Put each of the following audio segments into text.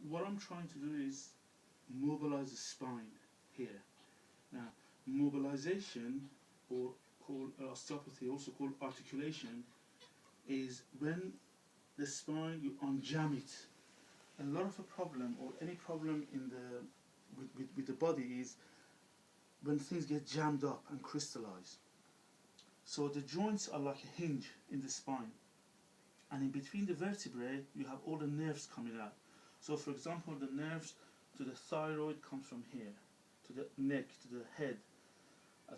what I'm trying to do is mobilize the spine here. Now, mobilization, or called osteopathy, also called articulation, is when the spine, you unjam it. A lot of a problem, or any problem in the with the body, is when things get jammed up and crystallize. So the joints are like a hinge in the spine, and in between the vertebrae you have all the nerves coming out. So for example, the nerves to the thyroid comes from here, to the neck, to the head,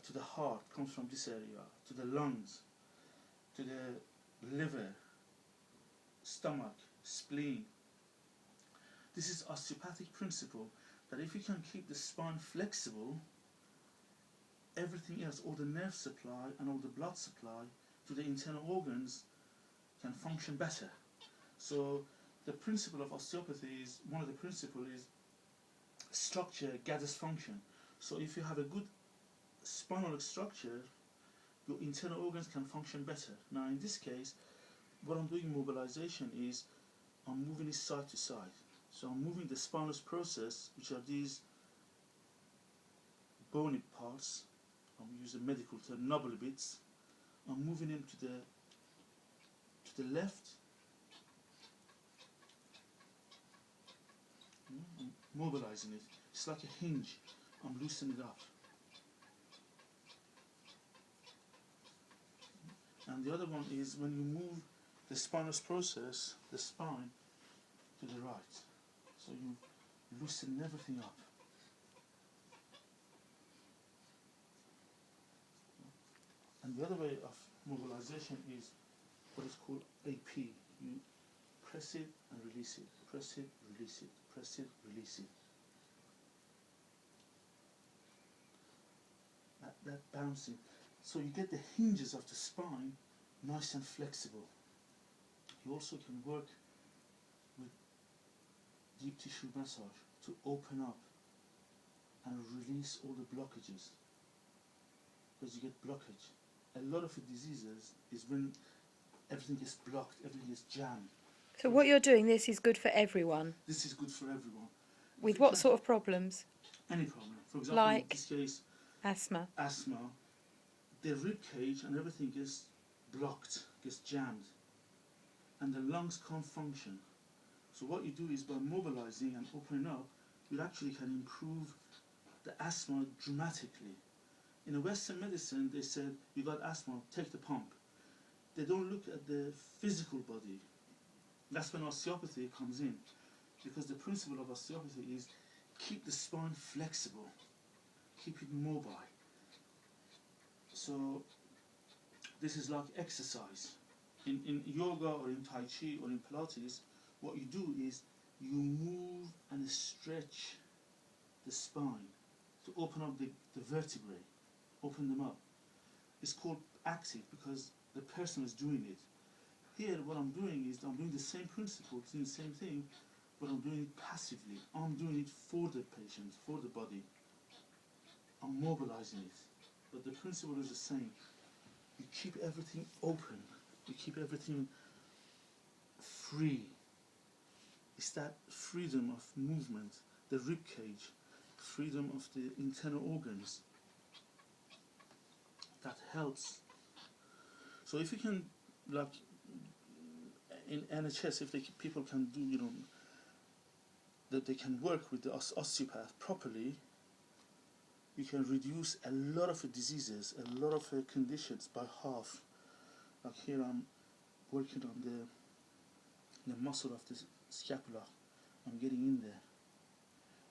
to the heart comes from this area, to the lungs, to the liver, stomach, spleen. This is osteopathic principle, that if you can keep the spine flexible, everything else, all the nerve supply and all the blood supply to the internal organs can function better. So the principle of osteopathy is, one of the principles is structure gathers function. So if you have a good spinal structure, your internal organs can function better. Now in this case, what I'm doing mobilization is I'm moving it side to side. So I'm moving the spinous process, which are these bony parts, I'm using medical term, knobby bits. I'm moving them to the left. I'm mobilizing it. It's like a hinge. I'm loosening it up. And the other one is when you move the spinous process, the spine, to the right. So you loosen everything up. And the other way of mobilization is what is called AP. You press it and release it, press it, release it, press it, release it. That bouncing. So you get the hinges of the spine nice and flexible. You also can work with deep tissue massage to open up and release all the blockages, because you get blockage. A lot of the diseases is when everything is blocked, everything is jammed. So what you're doing, this is good for everyone? This is good for everyone. With what sort of problems? Any problem. For example, like in this case, asthma. The rib cage and everything gets blocked, gets jammed, and the lungs can't function. So what you do is, by mobilizing and opening up, you actually can improve the asthma dramatically. In a Western medicine, they said, you got asthma, take the pump. They don't look at the physical body. That's when osteopathy comes in, because the principle of osteopathy is keep the spine flexible, keep it mobile. So this is like exercise. In yoga or in Tai Chi or in Pilates, what you do is you move and stretch the spine to open up the vertebrae, open them up. It's called active because the person is doing it. Here what I'm doing is I'm doing the same principle, doing the same thing, but I'm doing it passively. I'm doing it for the patient, for the body. I'm mobilizing it. But the principle is the same. You keep everything open. You keep everything free. It's that freedom of movement, the rib cage, freedom of the internal organs that helps. So if you can, like in NHS, if people can do, that they can work with the osteopath properly, you can reduce a lot of diseases, a lot of conditions by half. Like here I'm working on the muscle of the scapula. I'm getting in there.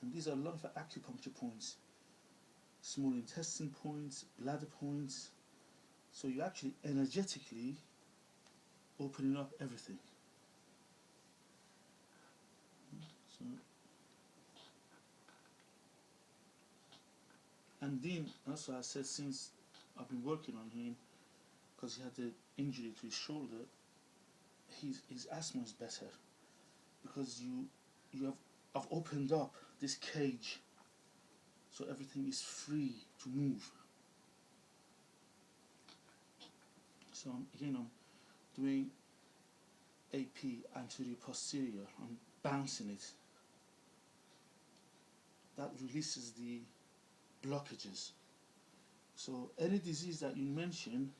And these are a lot of acupuncture points, small intestine points, bladder points. So you're actually energetically opening up everything. So, and then also I said, since I've been working on him, because he had the injury to his shoulder, his asthma is better, because I've opened up this cage, so everything is free to move. So I'm doing AP, anterior posterior. I'm bouncing it that releases the blockages. So any disease that you mention,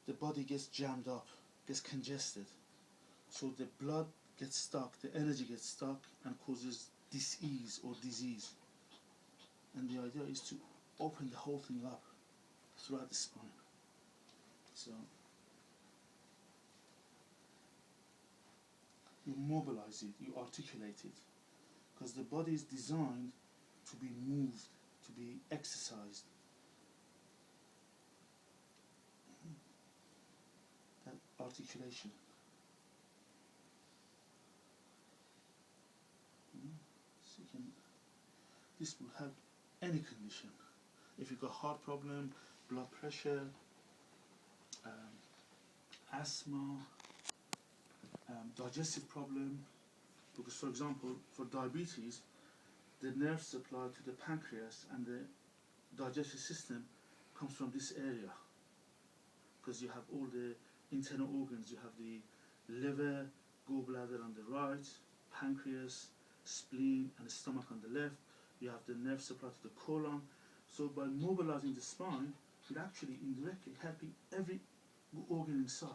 the body gets jammed up, gets congested. So the blood gets stuck, the energy gets stuck and causes dis-ease or disease. And the idea is to open the whole thing up throughout the spine. So you mobilize it, you articulate it, because the body is designed to be moved, to be exercised. That articulation. So this will help any condition. If you've got heart problem, blood pressure, asthma, digestive problem, because for example, for diabetes, the nerve supply to the pancreas and the digestive system comes from this area, because you have all the internal organs. You have the liver, gallbladder on the right, pancreas, spleen and the stomach on the left. You have the nerve supply to the colon. So by mobilizing the spine, you're actually indirectly helping every organ inside.